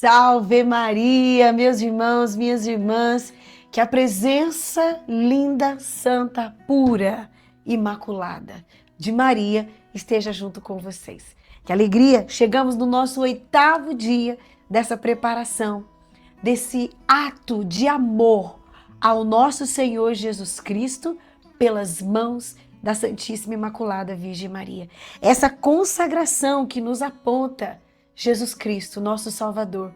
Salve Maria, meus irmãos, minhas irmãs, que a presença linda, santa, pura, imaculada de Maria esteja junto com vocês. Que alegria, chegamos no nosso 8º dia dessa preparação, desse ato de amor ao nosso Senhor Jesus Cristo pelas mãos da Santíssima Imaculada Virgem Maria. Essa consagração que nos aponta Jesus Cristo, nosso Salvador,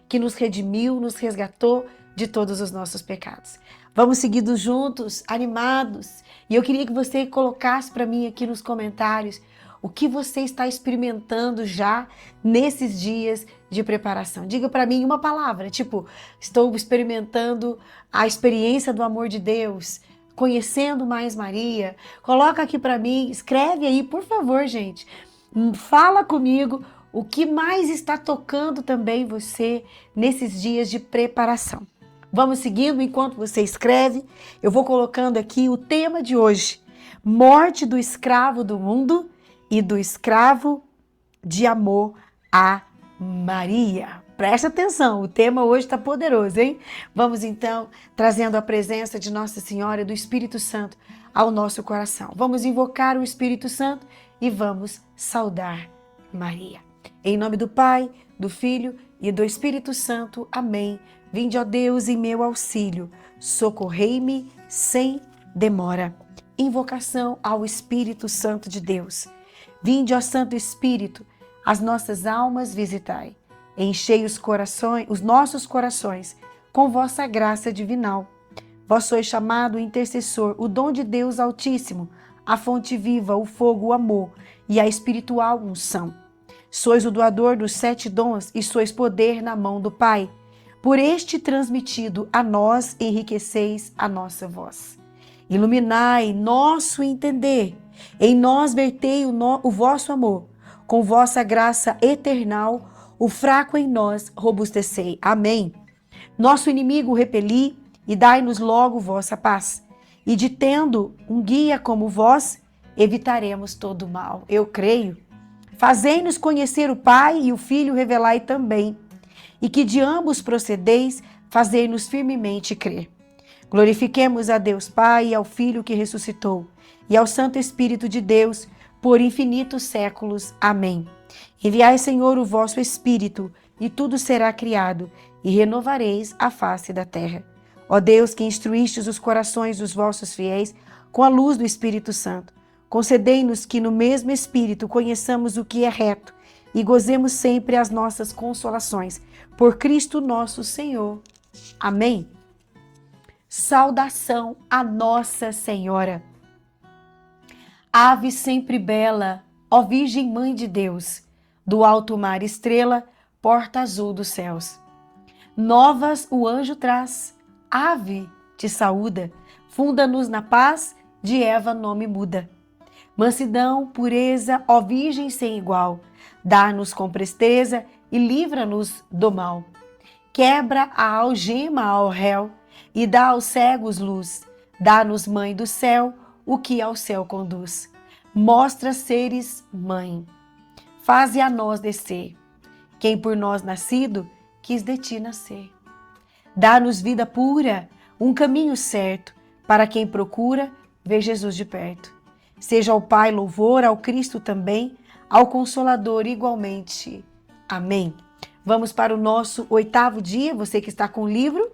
que nos redimiu, nos resgatou de todos os nossos pecados. Vamos seguindo juntos, animados. E eu queria que você colocasse para mim aqui nos comentários o que você está experimentando já nesses dias de preparação. Diga para mim uma palavra, tipo, estou experimentando a experiência do amor de Deus, conhecendo mais Maria. Coloca aqui para mim, escreve aí, por favor, gente. Fala comigo o que mais está tocando também você nesses dias de preparação. Vamos seguindo enquanto você escreve. Eu vou colocando aqui o tema de hoje: morte do escravo do mundo e do escravo de amor a Maria. Presta atenção, o tema hoje está poderoso, hein? Vamos então trazendo a presença de Nossa Senhora e do Espírito Santo ao nosso coração. Vamos invocar o Espírito Santo e vamos saudar Maria. Em nome do Pai, do Filho e do Espírito Santo. Amém. Vinde, ó Deus, em meu auxílio. Socorrei-me sem demora. Invocação ao Espírito Santo de Deus. Vinde, ó Santo Espírito, as nossas almas visitai. Enchei os nossos corações com vossa graça divinal. Vós sois chamado o intercessor, o dom de Deus Altíssimo, a fonte viva, o fogo, o amor e a espiritual unção. Sois o doador dos 7 dons e sois poder na mão do Pai. Por este transmitido a nós enriqueceis a nossa voz. Iluminai nosso entender, em nós vertei o vosso amor. Com vossa graça eternal, o fraco em nós robustecei. Amém. Nosso inimigo repeli e dai-nos logo vossa paz. E de tendo um guia como vós, evitaremos todo o mal. Eu creio. Fazei-nos conhecer o Pai e o Filho revelai também, e que de ambos procedeis, fazei-nos firmemente crer. Glorifiquemos a Deus Pai e ao Filho que ressuscitou, e ao Santo Espírito de Deus, por infinitos séculos. Amém. Enviai, Senhor, o vosso Espírito, e tudo será criado, e renovareis a face da terra. Ó Deus, que instruístes os corações dos vossos fiéis com a luz do Espírito Santo, concedei-nos que no mesmo Espírito conheçamos o que é reto e gozemos sempre as nossas consolações. Por Cristo nosso Senhor. Amém. Saudação a Nossa Senhora. Ave sempre bela, ó Virgem Mãe de Deus, do alto mar estrela, porta azul dos céus. Novas o anjo traz, ave te saúda, funda-nos na paz, de Eva nome muda. Mansidão, pureza, ó Virgem sem igual, dá-nos com presteza e livra-nos do mal. Quebra a algema ao réu e dá aos cegos luz. Dá-nos, Mãe do céu, o que ao céu conduz. Mostra seres mãe, faze a nós descer. Quem por nós nascido, quis de ti nascer. Dá-nos vida pura, um caminho certo, para quem procura ver Jesus de perto. Seja ao Pai louvor, ao Cristo também, ao Consolador igualmente. Amém. Vamos para o nosso 8º dia, você que está com o livro,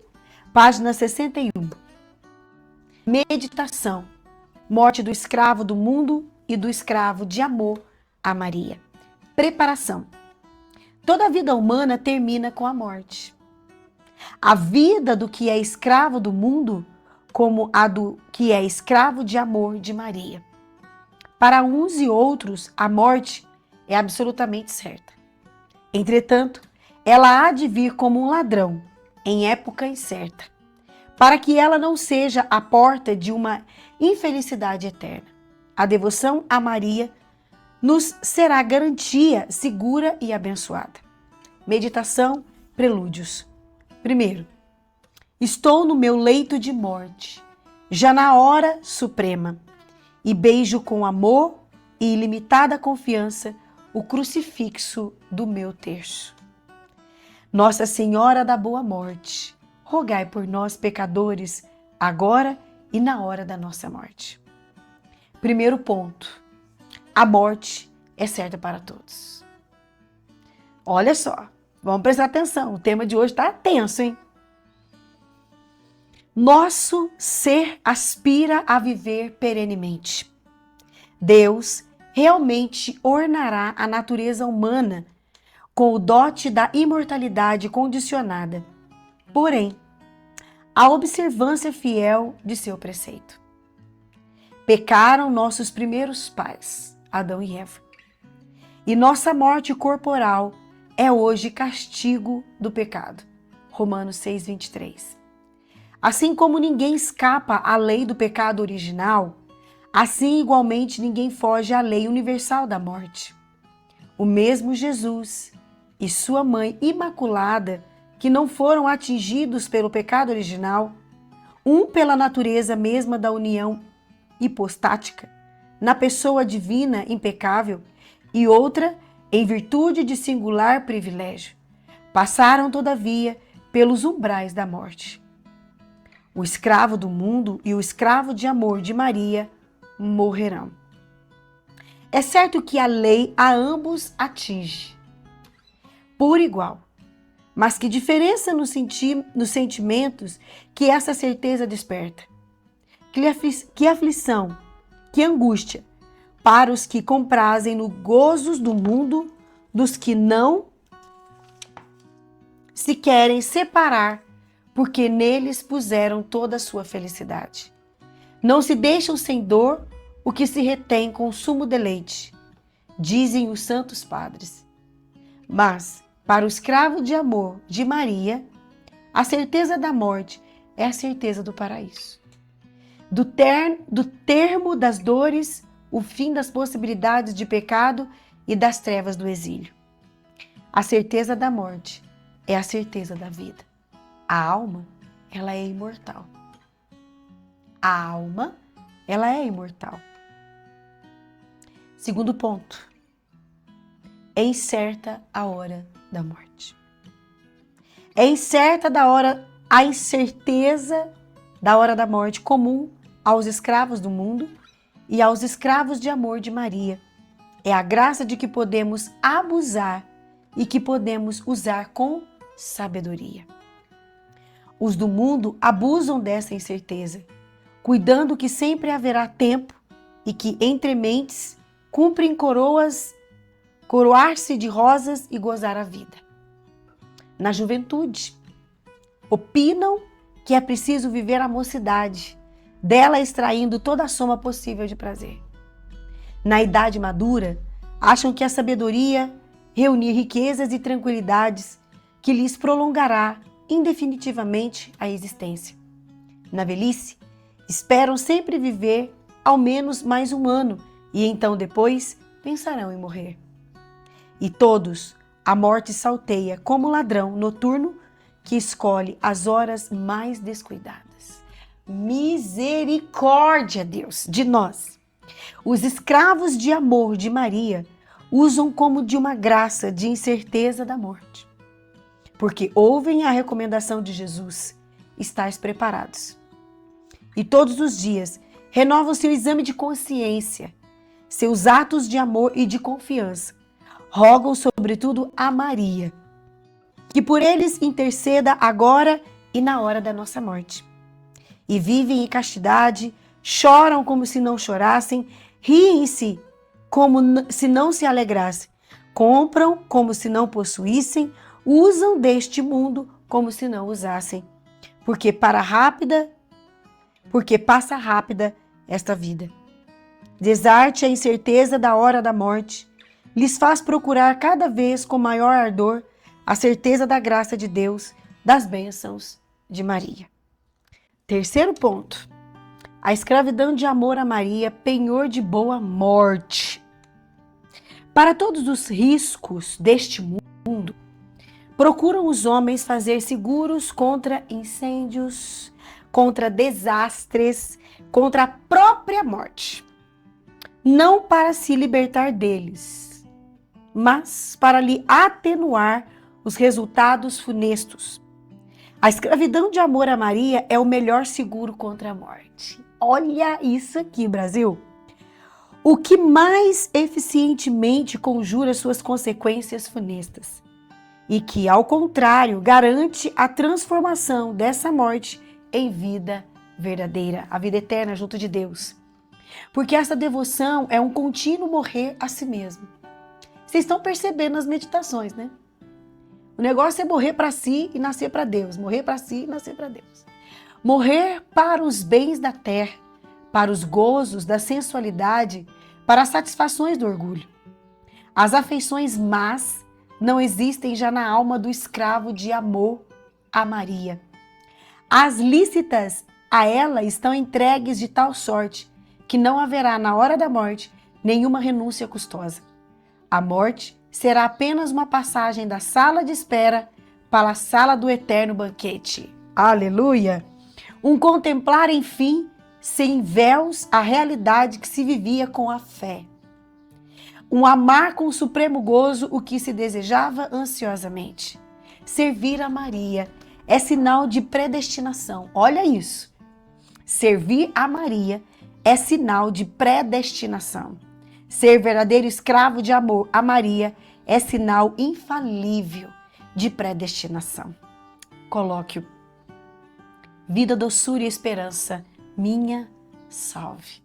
página 61. Meditação. Morte do escravo do mundo e do escravo de amor a Maria. Preparação. Toda a vida humana termina com a morte. A vida do que é escravo do mundo, como a do que é escravo de amor de Maria. Para uns e outros, a morte é absolutamente certa. Entretanto, ela há de vir como um ladrão, em época incerta, para que ela não seja a porta de uma infelicidade eterna. A devoção a Maria nos será garantia segura e abençoada. Meditação, prelúdios. Primeiro, estou no meu leito de morte, já na hora suprema, e beijo com amor e ilimitada confiança o crucifixo do meu terço. Nossa Senhora da Boa Morte, rogai por nós, pecadores, agora e na hora da nossa morte. Primeiro ponto, a morte é certa para todos. Olha só, vamos prestar atenção, o tema de hoje está tenso, hein? Nosso ser aspira a viver perenemente. Deus realmente ornará a natureza humana com o dote da imortalidade condicionada, porém, a observância fiel de seu preceito. Pecaram nossos primeiros pais, Adão e Eva, e nossa morte corporal é hoje castigo do pecado, Romanos 6:23. Assim como ninguém escapa à lei do pecado original, assim igualmente ninguém foge à lei universal da morte. O mesmo Jesus e sua mãe imaculada, que não foram atingidos pelo pecado original, um pela natureza mesma da união hipostática, na pessoa divina impecável, e outra em virtude de singular privilégio, passaram, todavia, pelos umbrais da morte. O escravo do mundo e o escravo de amor de Maria morrerão. É certo que a lei a ambos atinge por igual, mas que diferença nos sentimentos que essa certeza desperta. Que aflição, que angústia para os que comprazem no gozos do mundo dos que não se querem separar, porque neles puseram toda a sua felicidade. Não se deixam sem dor o que se retém com sumo deleite, dizem os santos padres. Mas, para o escravo de amor de Maria, a certeza da morte é a certeza do paraíso. Do termo das dores, o fim das possibilidades de pecado e das trevas do exílio. A certeza da morte é a certeza da vida. A alma, ela é imortal. A alma, ela é imortal. Segundo ponto, é incerta a hora da morte. É incerta a incerteza da hora da morte comum aos escravos do mundo e aos escravos de amor de Maria. É a graça de que podemos abusar e que podemos usar com sabedoria. Os do mundo abusam dessa incerteza, cuidando que sempre haverá tempo e que entre mentes cumprem coroar-se de rosas e gozar a vida. Na juventude, opinam que é preciso viver a mocidade, dela extraindo toda a soma possível de prazer. Na idade madura, acham que a sabedoria reunir riquezas e tranquilidades que lhes prolongará indefinitivamente a existência. Na velhice, esperam sempre viver ao menos mais um ano e então depois pensarão em morrer. E todos, a morte salteia como ladrão noturno que escolhe as horas mais descuidadas. Misericórdia, Deus, de nós. Os escravos de amor de Maria usam como de uma graça de incerteza da morte, porque ouvem a recomendação de Jesus, estais preparados. E todos os dias renovam seu exame de consciência, seus atos de amor e de confiança. Rogam sobretudo a Maria, que por eles interceda agora e na hora da nossa morte. E vivem em castidade, choram como se não chorassem, riem-se como se não se alegrassem, compram como se não possuíssem, usam deste mundo como se não usassem, porque passa rápida esta vida. Desarte a incerteza da hora da morte, lhes faz procurar cada vez com maior ardor a certeza da graça de Deus, das bênçãos de Maria. Terceiro ponto, a escravidão de amor a Maria, penhor de boa morte. Para todos os riscos deste mundo, procuram os homens fazer seguros contra incêndios, contra desastres, contra a própria morte. Não para se libertar deles, mas para lhe atenuar os resultados funestos. A escravidão de amor a Maria é o melhor seguro contra a morte. Olha isso aqui, Brasil. O que mais eficientemente conjura suas consequências funestas e que, ao contrário, garante a transformação dessa morte em vida verdadeira, a vida eterna junto de Deus. Porque essa devoção é um contínuo morrer a si mesmo. Vocês estão percebendo nas meditações, né? O negócio é morrer para si e nascer para Deus. Morrer para si e nascer para Deus. Morrer para os bens da terra, para os gozos da sensualidade, para as satisfações do orgulho. As afeições más não existem já na alma do escravo de amor a Maria. As lícitas a ela estão entregues de tal sorte que não haverá na hora da morte nenhuma renúncia custosa. A morte será apenas uma passagem da sala de espera para a sala do eterno banquete. Aleluia! Um contemplar, enfim, sem véus, a realidade que se vivia com a fé. Um amar com supremo gozo o que se desejava ansiosamente. Servir a Maria é sinal de predestinação. Olha isso. Servir a Maria é sinal de predestinação. Ser verdadeiro escravo de amor a Maria é sinal infalível de predestinação. Colóquio. Vida, doçura e esperança, minha salve.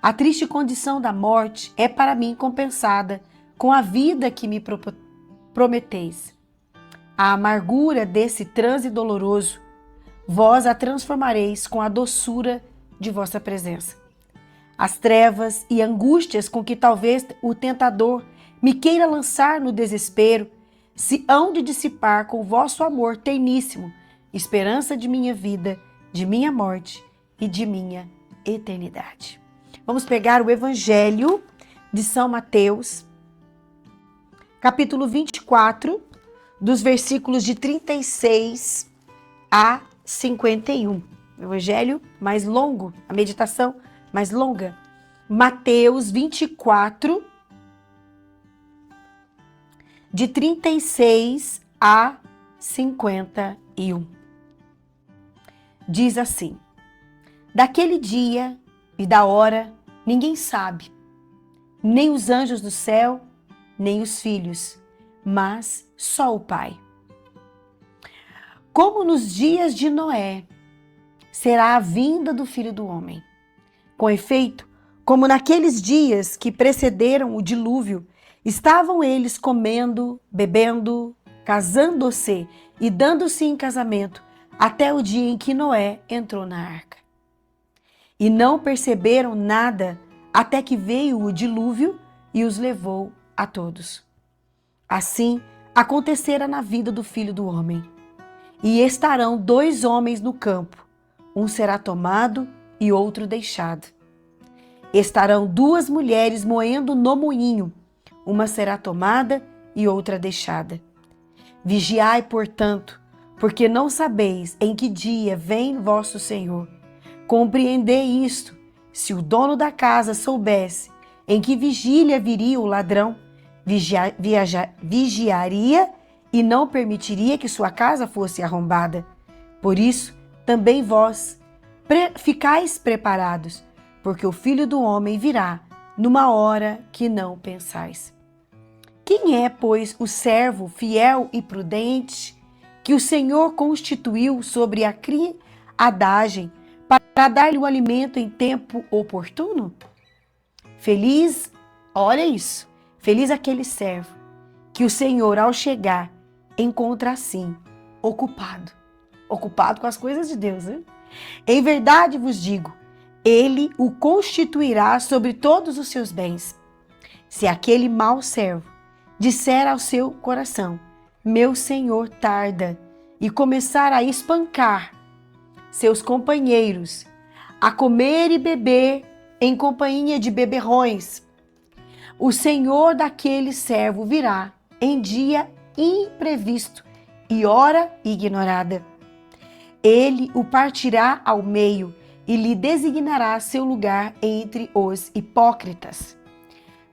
A triste condição da morte é para mim compensada com a vida que me prometeis. A amargura desse transe doloroso, vós a transformareis com a doçura de vossa presença. As trevas e angústias com que talvez o tentador me queira lançar no desespero, se hão de dissipar com vosso amor terníssimo, esperança de minha vida, de minha morte e de minha eternidade. Vamos pegar o Evangelho de São Mateus, capítulo 24, dos versículos de 36 a 51. O Evangelho mais longo, a meditação mais longa. Mateus 24, de 36 a 51. Diz assim: daquele dia e da hora ninguém sabe, nem os anjos do céu, nem os filhos, mas só o Pai. Como nos dias de Noé, será a vinda do Filho do Homem. Com efeito, como naqueles dias que precederam o dilúvio, estavam eles comendo, bebendo, casando-se e dando-se em casamento, até o dia em que Noé entrou na arca. E não perceberam nada até que veio o dilúvio e os levou a todos. Assim acontecera na vida do Filho do Homem. E estarão 2 homens no campo, um será tomado e outro deixado. Estarão 2 mulheres moendo no moinho, uma será tomada e outra deixada. Vigiai, portanto, porque não sabeis em que dia vem vosso Senhor. Compreendei isto: se o dono da casa soubesse em que vigília viria o ladrão, vigiaria e não permitiria que sua casa fosse arrombada. Por isso, também vós ficais preparados, porque o Filho do Homem virá numa hora que não pensais. Quem é, pois, o servo fiel e prudente que o Senhor constituiu sobre a criadagem para dar-lhe o alimento em tempo oportuno? Feliz, olha isso, feliz aquele servo que o Senhor, ao chegar, encontra assim, ocupado com as coisas de Deus, né? Em verdade vos digo, ele o constituirá sobre todos os seus bens. Se aquele mau servo disser ao seu coração: meu senhor tarda, e começar a espancar seus companheiros, a comer e beber em companhia de beberrões, o senhor daquele servo virá em dia imprevisto e hora ignorada. Ele o partirá ao meio e lhe designará seu lugar entre os hipócritas.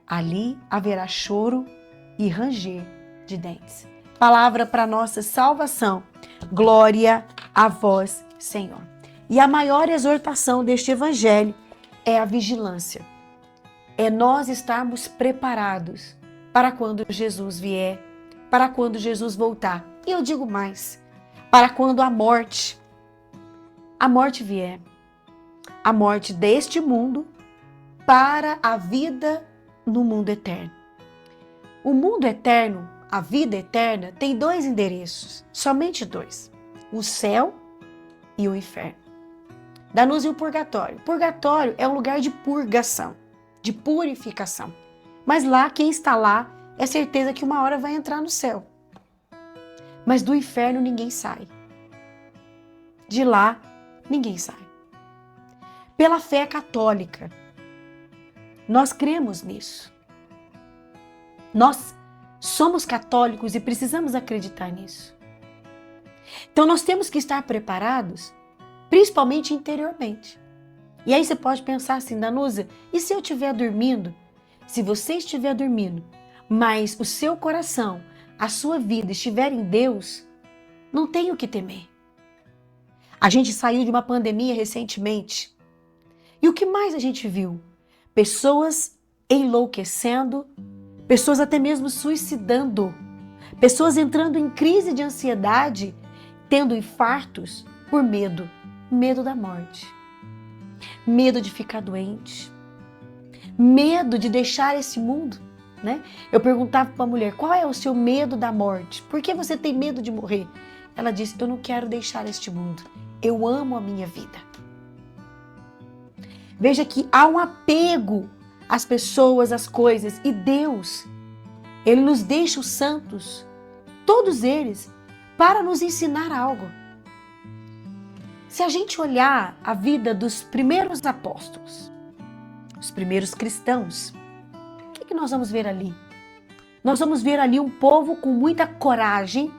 Ali haverá choro e ranger de dentes. palavra para nossa salvação. Glória a vós, Senhor. E a maior exortação deste evangelho é a vigilância. É nós estarmos preparados para quando Jesus vier, para quando Jesus voltar. E eu digo mais, para quando a morte vier. A morte deste mundo para a vida no mundo eterno. O mundo eterno, a vida eterna, tem 2 endereços, somente 2. O céu e o inferno. Dá-nos o purgatório. O purgatório é um lugar de purgação, de purificação. Mas lá, quem está lá, é certeza que uma hora vai entrar no céu. Mas do inferno ninguém sai. De lá, ninguém sai. Pela fé católica, nós cremos nisso. Nós somos católicos e precisamos acreditar nisso. Então nós temos que estar preparados, principalmente interiormente. E aí você pode pensar assim, Danusa, e se eu estiver dormindo? Se você estiver dormindo, mas o seu coração, a sua vida estiver em Deus, não tem o que temer. A gente saiu de uma pandemia recentemente. E o que mais a gente viu? Pessoas enlouquecendo, pessoas até mesmo suicidando, pessoas entrando em crise de ansiedade, tendo infartos por medo da morte, medo de ficar doente, medo de deixar esse mundo, né? Eu perguntava para uma mulher, qual é o seu medo da morte? Por que você tem medo de morrer? Ela disse, eu não quero deixar este mundo, eu amo a minha vida. Veja que há um apego às pessoas, às coisas, e Deus, Ele nos deixa os santos, todos eles, para nos ensinar algo. Se a gente olhar a vida dos primeiros apóstolos, os primeiros cristãos, o que nós vamos ver ali? Nós vamos ver ali um povo com muita coragem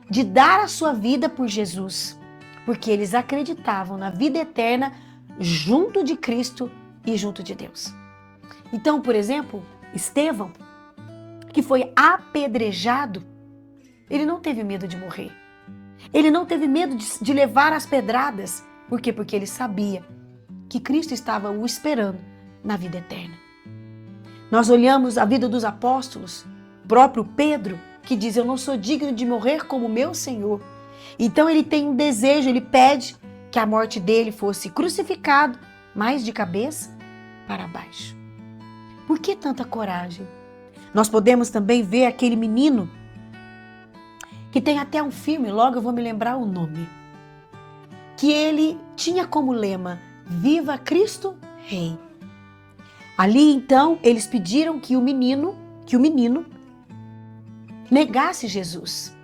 de dar a sua vida por Jesus, porque eles acreditavam na vida eterna junto de Cristo e junto de Deus. Então, por exemplo, Estevão, que foi apedrejado, ele não teve medo de morrer. Ele não teve medo de levar as pedradas. Por quê? Porque ele sabia que Cristo estava o esperando na vida eterna. Nós olhamos a vida dos apóstolos, próprio Pedro, que diz, eu não sou digno de morrer como meu Senhor. Então ele tem um desejo, ele pede que a morte dele fosse crucificado, mas de cabeça para baixo. Por que tanta coragem? Nós podemos também ver aquele menino que tem até um filme, logo eu vou me lembrar o nome, que ele tinha como lema, Viva Cristo Rei. Ali então eles pediram que o menino negasse Jesus.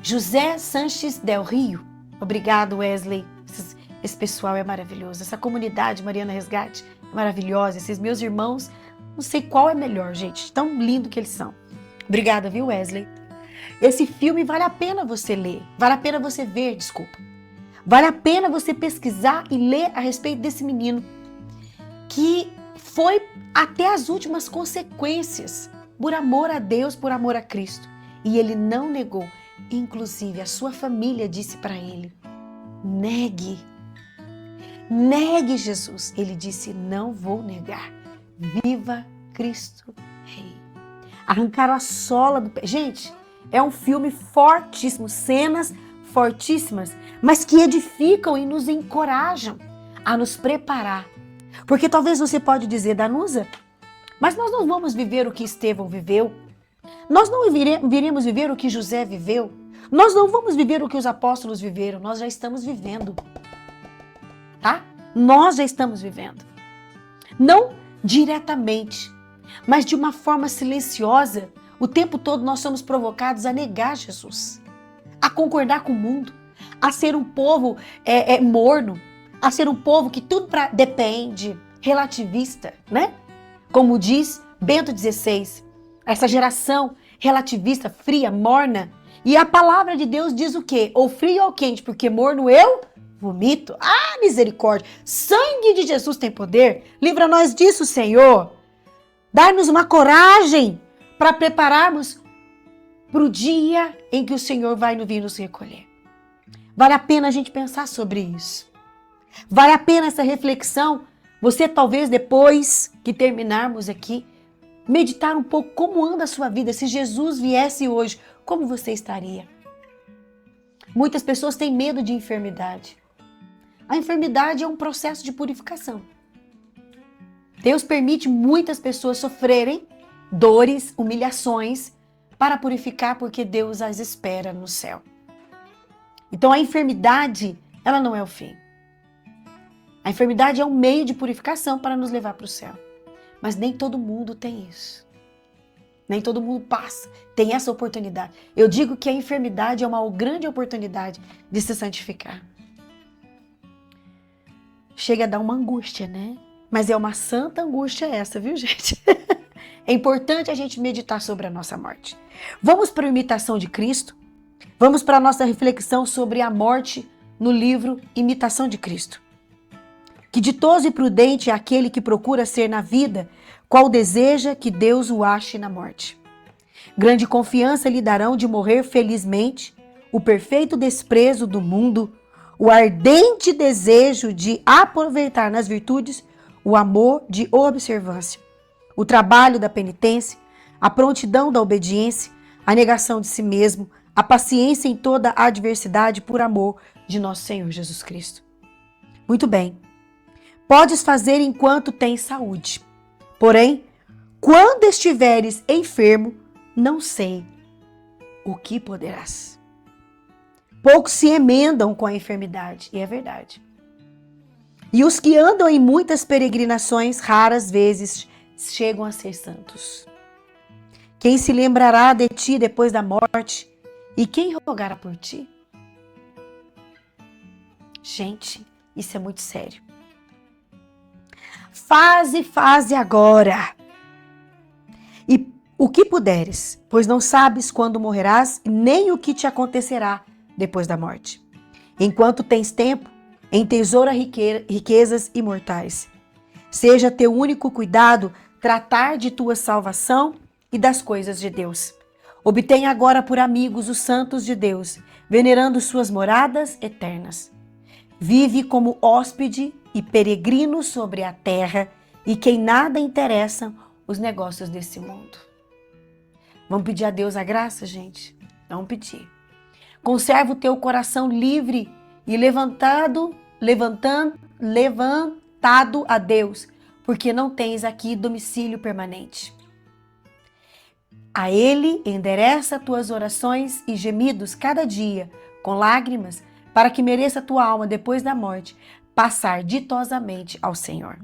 José Sanches Del Rio, obrigado Wesley, esse pessoal é maravilhoso, essa comunidade Mariana Resgate é maravilhosa, esses meus irmãos, não sei qual é melhor, gente, tão lindo que eles são. Obrigada, viu Wesley? Esse filme vale a pena você ler, vale a pena você ver, vale a pena você pesquisar e ler a respeito desse menino que foi até as últimas consequências por amor a Deus, por amor a Cristo, e ele não negou. Inclusive, a sua família disse para ele, negue Jesus. Ele disse, não vou negar. Viva Cristo Rei. Arrancaram a sola do pé. Gente, é um filme fortíssimo, cenas fortíssimas, mas que edificam e nos encorajam a nos preparar. Porque talvez você pode dizer, Danusa, mas nós não vamos viver o que Estevão viveu. Nós não iremos viver o que José viveu. Nós não vamos viver o que os apóstolos viveram. Nós já estamos vivendo. Tá? Nós já estamos vivendo. Não diretamente, mas de uma forma silenciosa. O tempo todo nós somos provocados a negar Jesus, a concordar com o mundo, a ser um povo morno, a ser um povo que tudo depende, relativista, né? Como diz Bento XVI, essa geração relativista, fria, morna, e a palavra de Deus diz o quê? Ou frio ou quente, porque morno eu vomito. Ah, misericórdia! Sangue de Jesus tem poder. Livra nós disso, Senhor. Dá-nos uma coragem para prepararmos para o dia em que o Senhor vai vir nos recolher. Vale a pena a gente pensar sobre isso. Vale a pena essa reflexão. Você talvez depois que terminarmos aqui, meditar um pouco como anda a sua vida. Se Jesus viesse hoje, como você estaria? Muitas pessoas têm medo de enfermidade. A enfermidade é um processo de purificação. Deus permite muitas pessoas sofrerem dores, humilhações, para purificar, porque Deus as espera no céu. Então a enfermidade, ela não é o fim. A enfermidade é um meio de purificação para nos levar para o céu. Mas nem todo mundo tem isso. Nem todo mundo tem essa oportunidade. Eu digo que a enfermidade é uma grande oportunidade de se santificar. Chega a dar uma angústia, né? Mas é uma santa angústia essa, viu, gente? É importante a gente meditar sobre a nossa morte. Vamos para a imitação de Cristo? Vamos para a nossa reflexão sobre a morte no livro Imitação de Cristo. Que ditoso e prudente é aquele que procura ser na vida, qual deseja que Deus o ache na morte. Grande confiança lhe darão de morrer felizmente, o perfeito desprezo do mundo, o ardente desejo de aproveitar nas virtudes, o amor de observância, o trabalho da penitência, a prontidão da obediência, a negação de si mesmo, a paciência em toda a adversidade por amor de nosso Senhor Jesus Cristo. Muito bem. Podes fazer enquanto tens saúde. Porém, quando estiveres enfermo, não sei o que poderás. Poucos se emendam com a enfermidade, e é verdade. E os que andam em muitas peregrinações, raras vezes chegam a ser santos. Quem se lembrará de ti depois da morte? E quem rogará por ti? Gente, isso é muito sério. Faze agora. E o que puderes, pois não sabes quando morrerás, nem o que te acontecerá depois da morte. Enquanto tens tempo, entesoura riquezas imortais. Seja teu único cuidado tratar de tua salvação e das coisas de Deus. Obtém agora por amigos os santos de Deus, venerando suas moradas eternas. Vive como hóspede e peregrino sobre a terra, e quem nada interessam os negócios desse mundo. Vamos pedir a Deus a graça, gente? Vamos pedir. Conserva o teu coração livre e levantado a Deus, porque não tens aqui domicílio permanente. A Ele endereça tuas orações e gemidos cada dia, com lágrimas, para que mereça tua alma, depois da morte, passar ditosamente ao Senhor.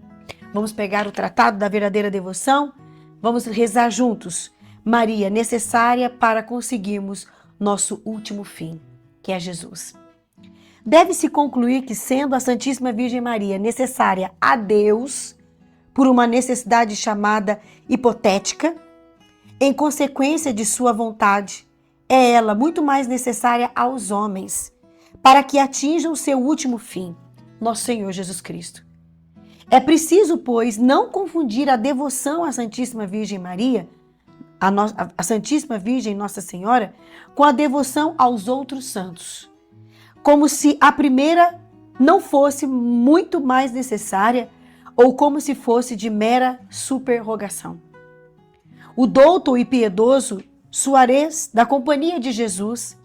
Vamos pegar o tratado da verdadeira devoção? Vamos rezar juntos. Maria, necessária para conseguirmos nosso último fim, que é Jesus. Deve-se concluir que, sendo a Santíssima Virgem Maria necessária a Deus, por uma necessidade chamada hipotética, em consequência de sua vontade, é ela muito mais necessária aos homens, para que atinjam seu último fim, nosso Senhor Jesus Cristo. É preciso, pois, não confundir a devoção à Santíssima Virgem Maria, a Santíssima Virgem Nossa Senhora, com a devoção aos outros santos, como se a primeira não fosse muito mais necessária ou como se fosse de mera superrogação. O douto e piedoso Suarez, da Companhia de Jesus,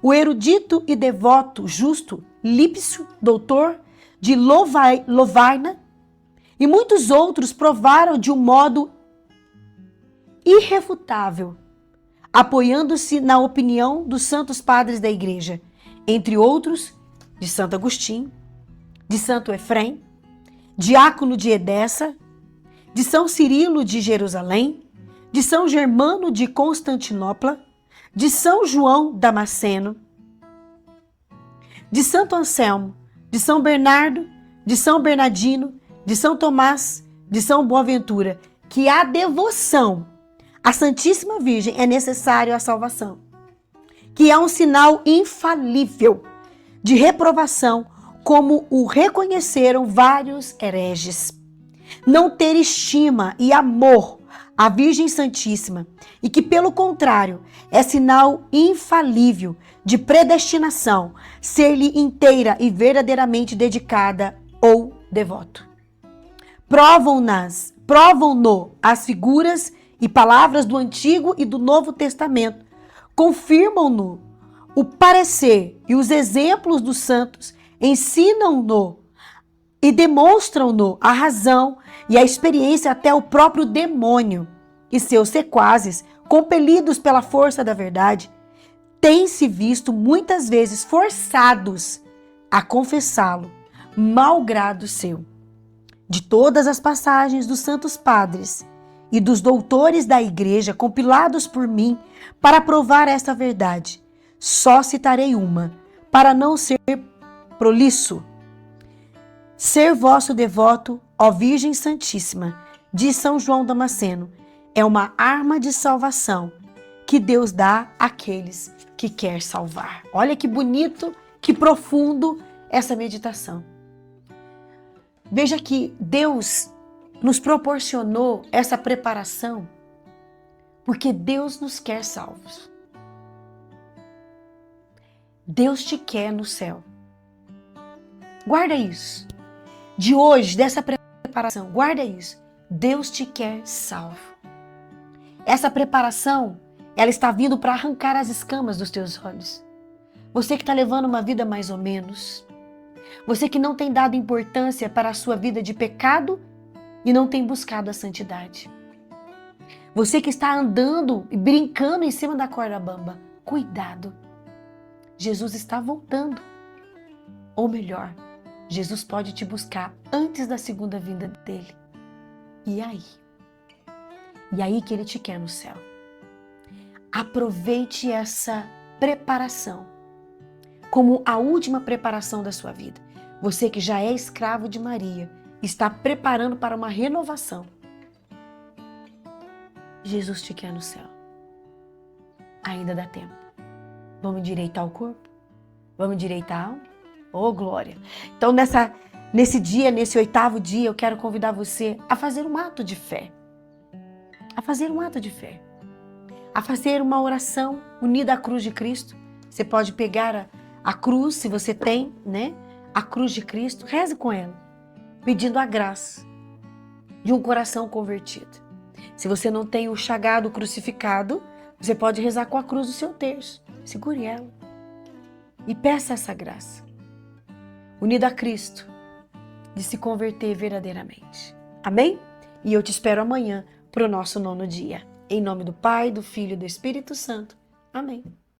o erudito e devoto justo Lípcio, doutor de Lovaina, e muitos outros provaram de um modo irrefutável, apoiando-se na opinião dos santos padres da Igreja, entre outros, de Santo Agostinho, de Santo Efrem, diácono de Edessa, de São Cirilo de Jerusalém, de São Germano de Constantinopla, de São João Damasceno, de Santo Anselmo, de São Bernardo, de São Bernardino, de São Tomás, de São Boaventura, que a devoção à Santíssima Virgem é necessário à salvação, que é um sinal infalível de reprovação, como o reconheceram vários hereges. Não ter estima e amor a Virgem Santíssima, e que, pelo contrário, é sinal infalível de predestinação, ser-lhe inteira e verdadeiramente dedicada ou devoto. Provam-no as figuras e palavras do Antigo e do Novo Testamento, confirmam-no o parecer e os exemplos dos santos, ensinam-no e demonstram-no a razão e a experiência até o próprio demônio e seus sequazes, compelidos pela força da verdade, têm-se visto muitas vezes forçados a confessá-lo, malgrado seu. De todas as passagens dos santos padres e dos doutores da igreja compilados por mim para provar esta verdade, só citarei uma, para não ser prolixo. Ser vosso devoto, ó Virgem Santíssima, diz São João Damasceno, é uma arma de salvação que Deus dá àqueles que quer salvar. Olha que bonito, que profundo essa meditação. Veja que Deus nos proporcionou essa preparação porque Deus nos quer salvos. Deus te quer no céu. Guarda isso. De hoje, dessa preparação, guarda isso. Deus te quer salvo. Essa preparação, ela está vindo para arrancar as escamas dos teus olhos. Você que está levando uma vida mais ou menos. Você que não tem dado importância para a sua vida de pecado e não tem buscado a santidade. Você que está andando e brincando em cima da corda bamba. Cuidado. Jesus está voltando. Ou melhor, Jesus pode te buscar antes da segunda vinda dele. E aí? E aí que ele te quer no céu. Aproveite essa preparação como a última preparação da sua vida. Você que já é escravo de Maria, está preparando para uma renovação. Jesus te quer no céu. Ainda dá tempo. Vamos endireitar o corpo? Vamos endireitar a alma? Oh, glória! Então, nesse dia, nesse 8º dia, eu quero convidar você a fazer um ato de fé. A fazer um ato de fé. A fazer uma oração unida à cruz de Cristo. Você pode pegar a cruz, se você tem, né? A cruz de Cristo, reze com ela, pedindo a graça de um coração convertido. Se você não tem o chagado crucificado, você pode rezar com a cruz do seu terço. Segure ela e peça essa graça, unida a Cristo, de se converter verdadeiramente. Amém? E eu te espero amanhã para o nosso 9º dia. Em nome do Pai, do Filho e do Espírito Santo. Amém.